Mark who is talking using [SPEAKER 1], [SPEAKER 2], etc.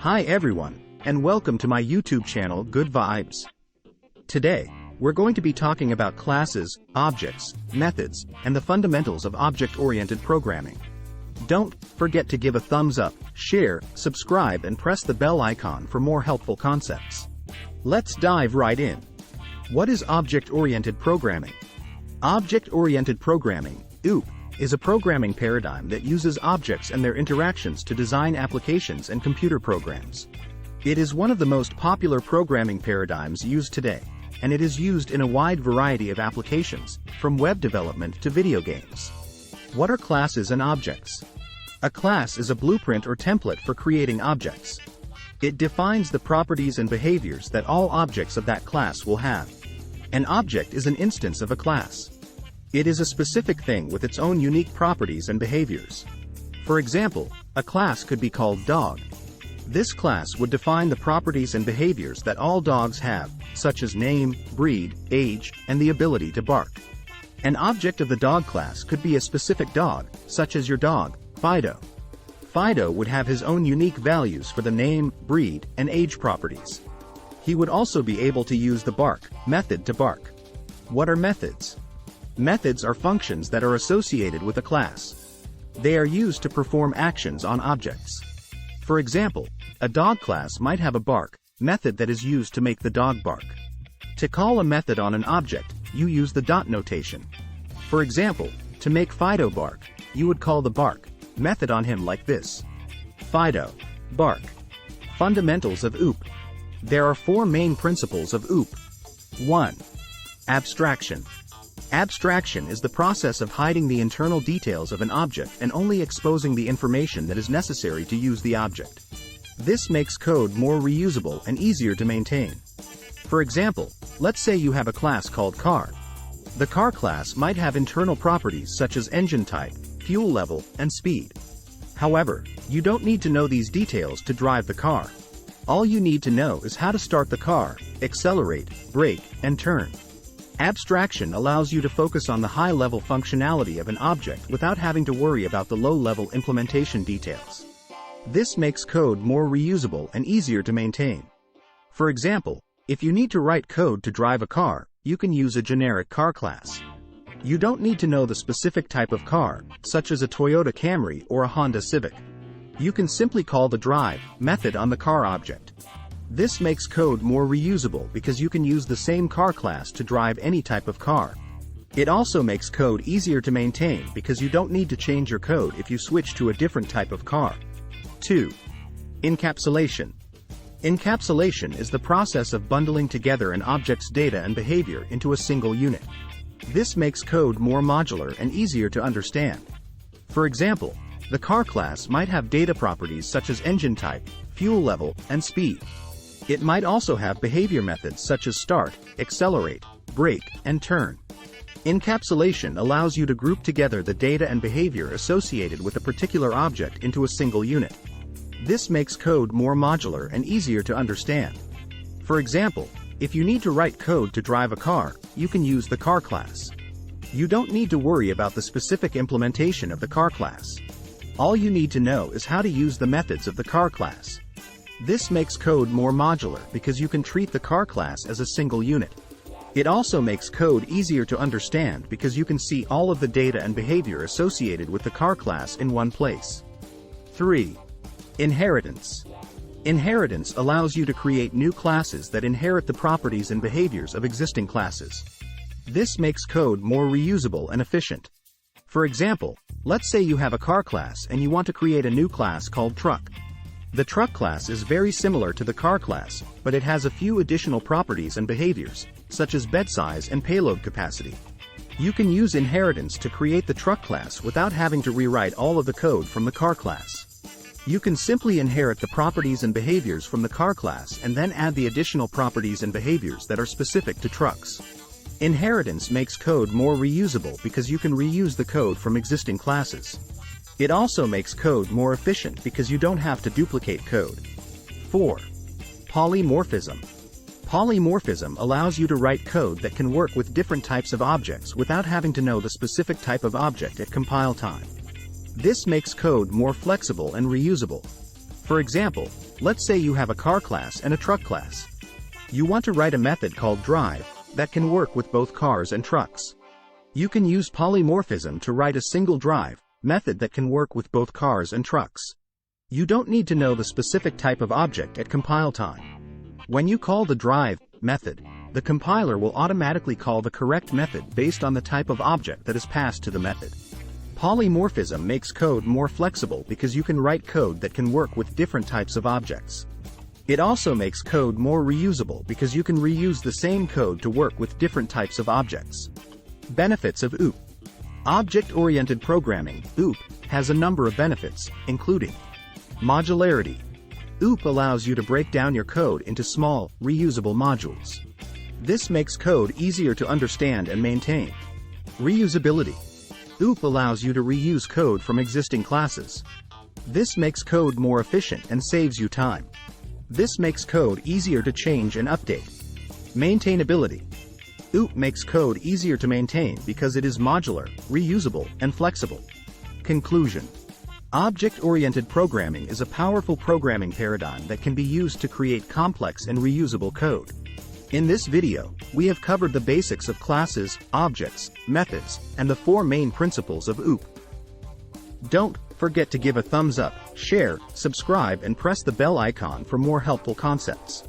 [SPEAKER 1] Hi everyone, and welcome to my YouTube channel Good Vibes. Today, we're going to be talking about classes, objects, methods, and the fundamentals of object-oriented programming. Don't forget to give a thumbs up, share, subscribe, and press the bell icon for more helpful concepts. Let's dive right in. What is object-oriented programming? Object-oriented programming, OOP, is a programming paradigm that uses objects and their interactions to design applications and computer programs. It is one of the most popular programming paradigms used today, and it is used in a wide variety of applications, from web development to video games. What are classes and objects? A class is a blueprint or template for creating objects. It defines the properties and behaviors that all objects of that class will have. An object is an instance of a class. It is a specific thing with its own unique properties and behaviors. For example, a class could be called dog. This class would define the properties and behaviors that all dogs have, such as name, breed, age, and the ability to bark. An object of the dog class could be a specific dog, such as your dog, Fido. Fido would have his own unique values for the name, breed, and age properties. He would also be able to use the bark method to bark. What are methods? Methods are functions that are associated with a class. They are used to perform actions on objects. For example, a dog class might have a bark method that is used to make the dog bark. To call a method on an object, you use the dot notation. For example, to make Fido bark, you would call the bark method on him like this. Fido, bark. Fundamentals of OOP. There are four main principles of OOP. 1. Abstraction. Abstraction is the process of hiding the internal details of an object and only exposing the information that is necessary to use the object. This makes code more reusable and easier to maintain. For example, let's say you have a class called car. The car class might have internal properties such as engine type, fuel level, and speed. However, you don't need to know these details to drive the car. All you need to know is how to start the car, accelerate, brake, and turn. Abstraction allows you to focus on the high-level functionality of an object without having to worry about the low-level implementation details. This makes code more reusable and easier to maintain. For example, if you need to write code to drive a car, you can use a generic car class. You don't need to know the specific type of car, such as a Toyota Camry or a Honda Civic. You can simply call the drive method on the car object. This makes code more reusable because you can use the same car class to drive any type of car. It also makes code easier to maintain because you don't need to change your code if you switch to a different type of car. 2. Encapsulation. Encapsulation is the process of bundling together an object's data and behavior into a single unit. This makes code more modular and easier to understand. For example, the car class might have data properties such as engine type, fuel level, and speed. It might also have behavior methods such as start, accelerate, brake, and turn. Encapsulation allows you to group together the data and behavior associated with a particular object into a single unit. This makes code more modular and easier to understand. For example, if you need to write code to drive a car, you can use the car class. You don't need to worry about the specific implementation of the car class. All you need to know is how to use the methods of the car class. This makes code more modular because you can treat the car class as a single unit. It also makes code easier to understand because you can see all of the data and behavior associated with the car class in one place. 3. Inheritance. Inheritance allows you to create new classes that inherit the properties and behaviors of existing classes. This makes code more reusable and efficient. For example, let's say you have a car class and you want to create a new class called truck. The truck class is very similar to the car class, but it has a few additional properties and behaviors, such as bed size and payload capacity. You can use inheritance to create the truck class without having to rewrite all of the code from the car class. You can simply inherit the properties and behaviors from the car class and then add the additional properties and behaviors that are specific to trucks. Inheritance makes code more reusable because you can reuse the code from existing classes. It also makes code more efficient because you don't have to duplicate code. 4. Polymorphism. Polymorphism allows you to write code that can work with different types of objects without having to know the specific type of object at compile time. This makes code more flexible and reusable. For example, Let's say you have a car class and a truck class. You want to write a method called drive that can work with both cars and trucks. You can use polymorphism to write a single drive method that can work with both cars and trucks. You don't need to know the specific type of object at compile time. When you call the drive method, the compiler will automatically call the correct method based on the type of object that is passed to the method. Polymorphism makes code more flexible because you can write code that can work with different types of objects. It also makes code more reusable because you can reuse the same code to work with different types of objects. Benefits of OOP. Object-oriented programming, OOP, has a number of benefits, including modularity. OOP allows you to break down your code into small, reusable modules. This makes code easier to understand and maintain. Reusability. OOP allows you to reuse code from existing classes. This makes code more efficient and saves you time. This makes code easier to change and update. Maintainability. OOP makes code easier to maintain because it is modular, reusable, and flexible. Conclusion. Object-oriented programming is a powerful programming paradigm that can be used to create complex and reusable code. In this video, we have covered the basics of classes, objects, methods, and the 4 main principles of OOP. Don't forget to give a thumbs up, share, subscribe, and press the bell icon for more helpful concepts.